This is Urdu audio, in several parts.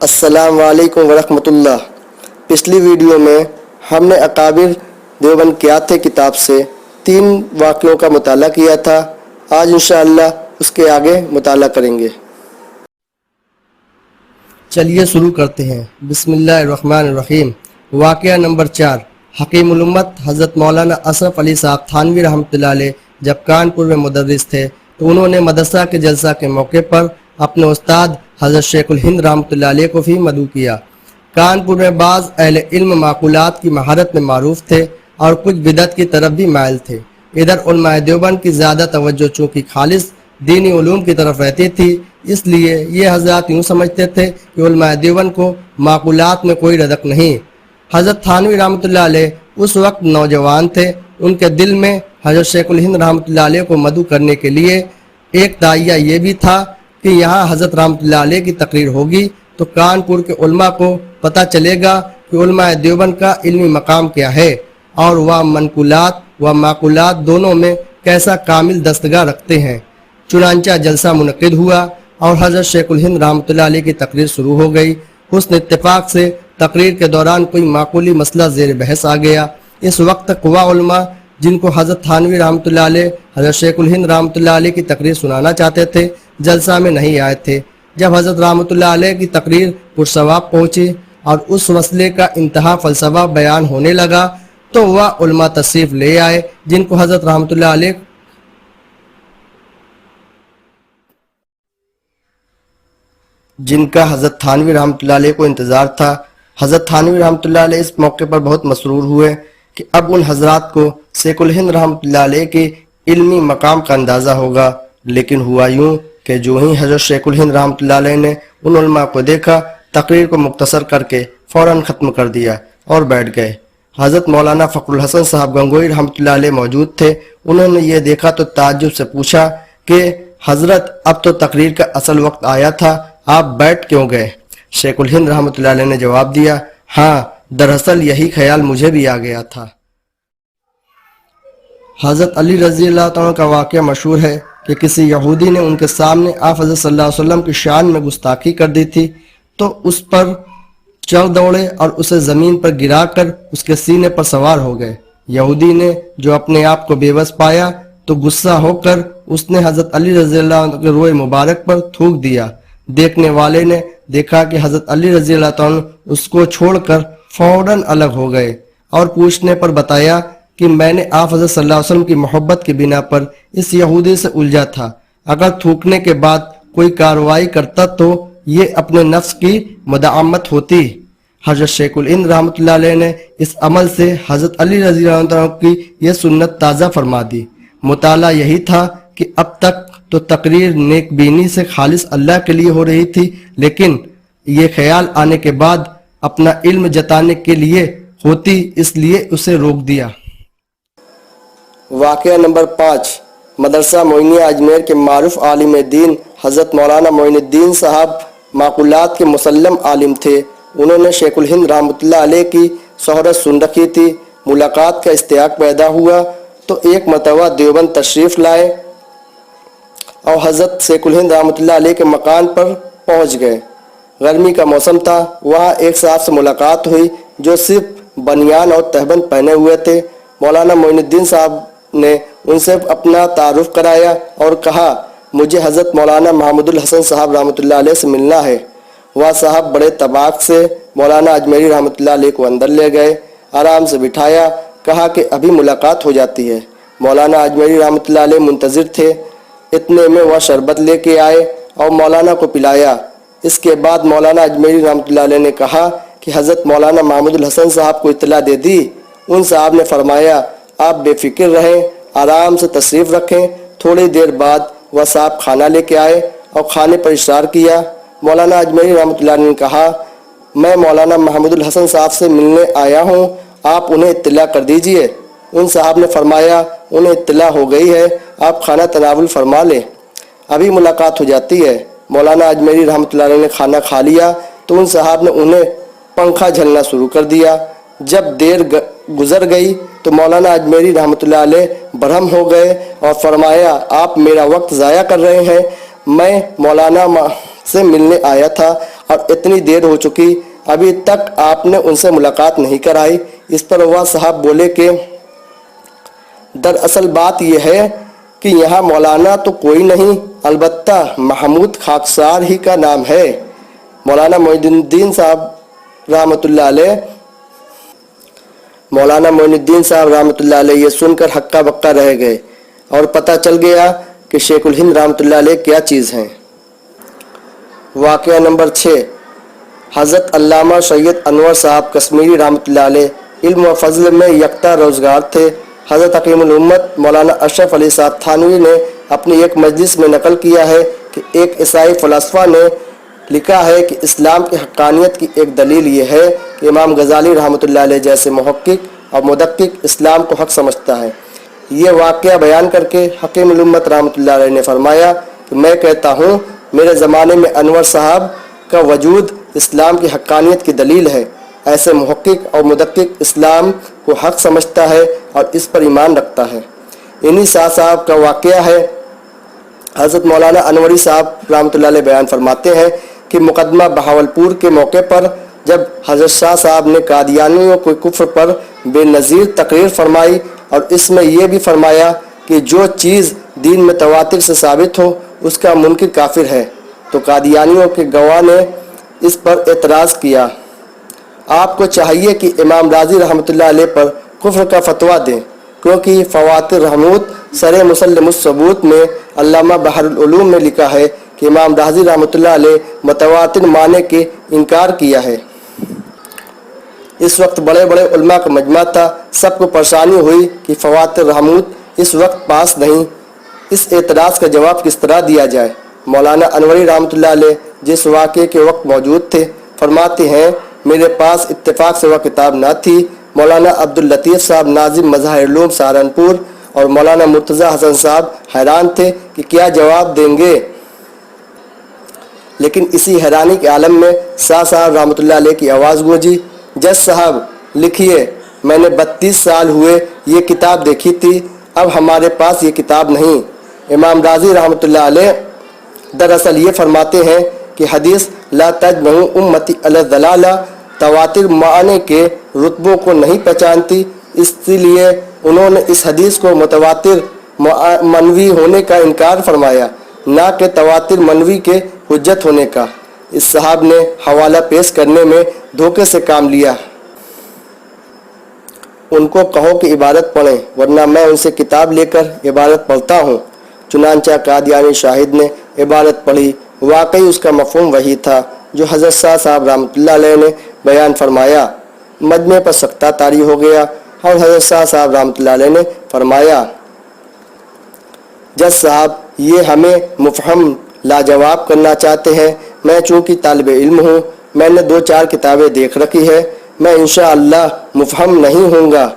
السلام علیکم ورحمۃ اللہ۔ پچھلی ویڈیو میں ہم نے اکابر دیوبند کیا تھے کتاب سے 3 واقعوں کا مطالعہ کیا تھا۔ آج انشاءاللہ اس کے آگے مطالعہ کریں گے۔ چلیے شروع کرتے ہیں۔ بسم اللہ الرحمن الرحیم۔ واقعہ نمبر 4۔ حکیم الامت حضرت مولانا اشرف علی صاحب تھانوی رحمۃ اللہ علیہ جب کانپور میں مدرس تھے تو انہوں نے مدرسہ کے جلسہ کے موقع پر اپنے استاد حضرت شیخ الہند رحمۃ اللہ علیہ کو بھی مدعو کیا۔ کانپور میں بعض اہل علم معقولات کی مہارت میں معروف تھے اور کچھ بدعت کی طرف بھی مائل تھے۔ ادھر علماء دیوبند کی زیادہ توجہ چونکہ خالص دینی علوم کی طرف رہتی تھی، اس لیے یہ حضرات یوں سمجھتے تھے کہ علماء دیوبند کو معقولات میں کوئی ردک نہیں۔ حضرت تھانوی رحمۃ اللہ علیہ اس وقت نوجوان تھے۔ ان کے دل میں حضرت شیخ الہند رحمۃ اللہ علیہ کو مدعو کرنے کے لیے ایک داعیہ یہ بھی تھا کہ یہاں حضرت رحمۃ اللہ علیہ کی تقریر ہوگی تو کانپور کے علماء کو پتہ چلے گا کہ علماء دیوبند کا علمی مقام کیا ہے اور وہ منقولات و معقولات دونوں میں کیسا کامل دستگاہ رکھتے ہیں۔ چنانچہ جلسہ منعقد ہوا اور حضرت شیخ الہند رحمۃ اللہ علیہ کی تقریر شروع ہو گئی۔ حسن اتفاق سے تقریر کے دوران کوئی معقولی مسئلہ زیر بحث آ گیا۔ اس وقت تک وہ علماء جن کو حضرت تھانوی رحمۃ اللہ علیہ حضرت شیخ الہند رحمۃ اللہ علیہ کی تقریر سنانا چاہتے تھے جلسہ میں نہیں آئے تھے۔ جب حضرت رحمۃ اللہ علیہ کی تقریر پرثواب پہنچی اور اس مسئلے کا انتہا فلسفہ بیان ہونے لگا تو وہ علماء تشریف لے آئے جن کو حضرت رحمۃ اللہ علیہ جن کا حضرت تھانوی رحمۃ اللہ علیہ کو انتظار تھا۔ حضرت تھانوی رحمۃ اللہ علیہ اس موقع پر بہت مسرور ہوئے کہ اب ان حضرات کو شیخ الہند رحمۃ اللہ علیہ کے علمی مقام کا اندازہ ہوگا۔ لیکن ہوا یوں کہ جو ہی حضرت شیخ الہند رحمۃ اللہ علیہ نے ان علماء کو دیکھا تقریر کو مختصر کر کے فوراً ختم کر دیا اور بیٹھ گئے۔ حضرت مولانا فخر الحسن صاحب گنگوئی رحمۃ اللہ علیہ موجود تھے۔ انہوں نے یہ دیکھا تو تعجب سے پوچھا کہ حضرت اب تو تقریر کا اصل وقت آیا تھا، آپ بیٹھ کیوں گئے؟ شیخ الہند رحمۃ اللہ علیہ نے جواب دیا، ہاں دراصل یہی خیال مجھے بھی آ گیا تھا۔ حضرت علی رضی اللہ تعالیٰ کا واقعہ مشہور ہے کہ کسی یہودی نے ان کے سامنے آپ حضرت صلی اللہ علیہ وسلم کی شان میں گستاخی کر دی تھی تو اس پر چڑھ دوڑے اور اسے زمین پر گرا کر اس کے سینے پر سوار ہو گئے۔ یہودی نے جو اپنے آپ کو بے بس پایا تو غصہ ہو کر اس نے حضرت علی رضی اللہ عنہ کے روئے مبارک پر تھوک دیا۔ دیکھنے والے نے دیکھا کہ حضرت علی رضی اللہ عنہ اس کو چھوڑ کر فوراً الگ ہو گئے اور پوچھنے پر بتایا کہ میں نے آپ حضرت صلی اللہ علیہ وسلم کی محبت کی بنا پر اس یہودی سے الجھا تھا، اگر تھوکنے کے بعد کوئی کارروائی کرتا تو یہ اپنے نفس کی مداعمت ہوتی۔ حضرت شیخ الہند رحمۃ اللہ علیہ نے اس عمل سے حضرت علی رضی اللہ عنہ کی یہ سنت تازہ فرما دی۔ مطالعہ یہی تھا کہ اب تک تو تقریر نیک بینی سے خالص اللہ کے لیے ہو رہی تھی، لیکن یہ خیال آنے کے بعد اپنا علم جتانے کے لیے ہوتی، اس لیے اسے روک دیا۔ واقعہ نمبر 5۔ مدرسہ معینیہ اجمیر کے معروف عالم دین حضرت مولانا معین الدین صاحب معقولات کے مسلم عالم تھے۔ انہوں نے شیخ الہند رحمۃ اللہ علیہ کی شہرت سن رکھی تھی۔ ملاقات کا اشتیاق پیدا ہوا تو ایک مرتبہ دیوبند تشریف لائے اور حضرت شیخ الہند رحمۃ اللہ علیہ کے مکان پر پہنچ گئے۔ گرمی کا موسم تھا۔ وہاں ایک صاحب سے ملاقات ہوئی جو صرف بنیان اور تہبند پہنے ہوئے تھے۔ مولانا معین الدین صاحب نے ان سے اپنا تعارف کرایا اور کہا، مجھے حضرت مولانا محمود الحسن صاحب رحمۃ اللہ علیہ سے ملنا ہے۔ وہ صاحب بڑے طباق سے مولانا اجمیری رحمۃ اللہ علیہ کو اندر لے گئے، آرام سے بٹھایا، کہا کہ ابھی ملاقات ہو جاتی ہے۔ مولانا اجمیری رحمۃ اللہ علیہ منتظر تھے۔ اتنے میں وہ شربت لے کے آئے اور مولانا کو پلایا۔ اس کے بعد مولانا اجمیری رحمۃ اللہ علیہ نے کہا کہ حضرت مولانا محمود الحسن صاحب کو اطلاع دے دی۔ ان صاحب نے فرمایا، آپ بے فکر رہیں، آرام سے تشریف رکھیں۔ تھوڑی دیر بعد وہ صاحب کھانا لے کے آئے اور کھانے پر اشارہ کیا۔ مولانا اجمیری رحمۃ اللہ علیہ نے کہا، میں مولانا محمود الحسن صاحب سے ملنے آیا ہوں، آپ انہیں اطلاع کر دیجئے۔ ان صاحب نے فرمایا، انہیں اطلاع ہو گئی ہے، آپ کھانا تناول فرما لیں، ابھی ملاقات ہو جاتی ہے۔ مولانا اجمیری رحمۃ اللہ علیہ نے کھانا کھا لیا تو ان صاحب نے انہیں پنکھا جھلنا شروع کر دیا۔ جب دیر گزر گئی تو مولانا اجمیری رحمۃ اللہ علیہ برہم ہو گئے اور فرمایا، آپ میرا وقت ضائع کر رہے ہیں، میں مولانا سے ملنے آیا تھا اور اتنی دیر ہو چکی ابھی تک آپ نے ان سے ملاقات نہیں کرائی۔ اس پر وہ صاحب بولے کہ دراصل بات یہ ہے کہ یہاں مولانا تو کوئی نہیں، البتہ محمود خاکسار ہی کا نام ہے۔ مولانا معین الدین صاحب رحمۃ اللہ علیہ یہ سن کر ہکا بکا رہ گئے اور پتہ چل گیا کہ شیخ الہند رحمۃ اللہ علیہ کیا چیز ہیں۔ واقعہ نمبر 6، حضرت علامہ سید انور صاحب کشمیری رحمۃ اللہ علیہ علم و فضل میں یکتا روزگار تھے۔ حضرت حکیم الامت مولانا اشرف علی صاحب تھانوی نے اپنی ایک مجلس میں نقل کیا ہے کہ ایک عیسائی فلسفہ نے لکھا ہے کہ اسلام کی حقانیت کی ایک دلیل یہ ہے کہ امام غزالی رحمۃ اللہ علیہ جیسے محقق اور مدقق اسلام کو حق سمجھتا ہے۔ یہ واقعہ بیان کر کے حکیم الامت رحمۃ اللہ علیہ نے فرمایا کہ میں کہتا ہوں میرے زمانے میں انور صاحب کا وجود اسلام کی حقانیت کی دلیل ہے۔ ایسے محقق اور مدقق اسلام کو حق سمجھتا ہے اور اس پر ایمان رکھتا ہے۔ انہی صاحب کا واقعہ ہے۔ حضرت مولانا انوری صاحب رحمۃ اللہ علیہ بیان فرماتے ہیں کہ مقدمہ بہاولپور کے موقع پر جب حضرت شاہ صاحب نے قادیانیوں کے کفر پر بے نظیر تقریر فرمائی اور اس میں یہ بھی فرمایا کہ جو چیز دین میں تواتر سے ثابت ہو اس کا منکر کافر ہے، تو قادیانیوں کے گواہ نے اس پر اعتراض کیا۔ آپ کو چاہیے کہ امام راضی رحمۃ اللہ علیہ پر کفر کا فتویٰ دیں، کیونکہ فواتر رحموت سر مسلم الثبوت میں علامہ بحر العلوم میں لکھا ہے کہ امام راضی رحمۃ اللہ علیہ متواتر معنی کے انکار کیا ہے۔ اس وقت بڑے بڑے علماء کا مجمع تھا، سب کو پریشانی ہوئی کہ فواتر رحموت اس وقت پاس نہیں، اس اعتراض کا جواب کس طرح دیا جائے۔ مولانا انوری رحمۃ اللہ علیہ جس واقعے کے وقت موجود تھے فرماتے ہیں میرے پاس اتفاق سے وہ کتاب نہ تھی۔ مولانا عبداللطیف صاحب ناظم مظاہر علوم سہارنپور اور مولانا مرتضی حسن صاحب حیران تھے کہ کیا جواب دیں گے، لیکن اسی حیرانی کے عالم میں شاہ صاحب رحمۃ اللہ علیہ کی آواز گونجی، جج صاحب لکھیے، میں نے 32 سال ہوئے یہ کتاب دیکھی تھی، اب ہمارے پاس یہ کتاب نہیں۔ امام راضی رحمۃ اللہ علیہ دراصل یہ فرماتے ہیں کہ حدیث لا تجمع امتی علی الضلالہ تواتر معنی کے رتبوں کو نہیں پہچانتی، اس لیے انہوں نے اس حدیث کو متواتر منوی ہونے کا انکار فرمایا، نہ کہ تواتر منوی کے حجت ہونے کا۔ اس صاحب نے حوالہ پیش کرنے میں دھوکے سے کام لیا۔ ان کو کہو کہ عبارت پڑھیں، ورنہ میں ان سے کتاب لے کر عبارت پڑھتا ہوں۔ چنانچہ قادیانی شاہد نے عبارت پڑھی، واقعی اس کا مفہوم وہی تھا جو حضرت شاہ صاحب رحمۃ اللہ علیہ نے بیان فرمایا۔ مجمع پر سکتہ طاری ہو گیا اور حضرت شاہ صاحب رحمۃ اللہ علیہ نے فرمایا، جج صاحب یہ ہمیں مفہم لاجواب کرنا چاہتے ہیں، میں چونکہ طالب علم ہوں، میں نے 2-4 کتابیں دیکھ رکھی ہے، میں انشاءاللہ مفہم نہیں ہوں گا۔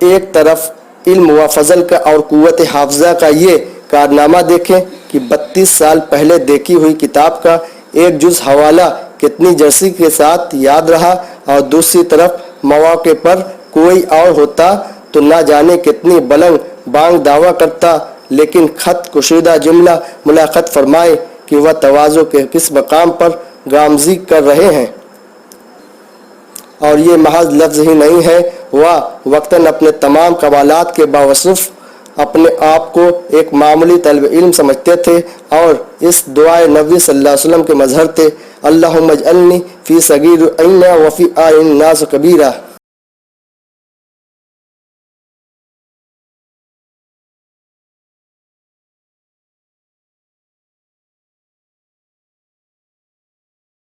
ایک طرف علم و فضل کا اور قوت حافظہ کا یہ کارنامہ دیکھیں کہ 32 سال پہلے دیکھی ہوئی کتاب کا ایک جز حوالہ کتنی جرسی کے ساتھ یاد رہا، اور دوسری طرف مواقع پر کوئی اور ہوتا تو نہ جانے کتنی بلند بانگ دعویٰ کرتا، لیکن خط کشیدہ جملہ ملاحظت فرمائے کہ وہ تواضع کے کس مقام پر گامزی کر رہے ہیں، اور یہ محض لفظ ہی نہیں ہے، وہ وقتاً اپنے تمام کمالات کے باوصف اپنے آپ کو ایک معمولی طالب علم سمجھتے تھے اور اس دعائے نبی صلی اللہ علیہ وسلم کے مظہر تھے، اللہم اجعلنی فی صغیر عین وفی اعین الناس کبیرہ۔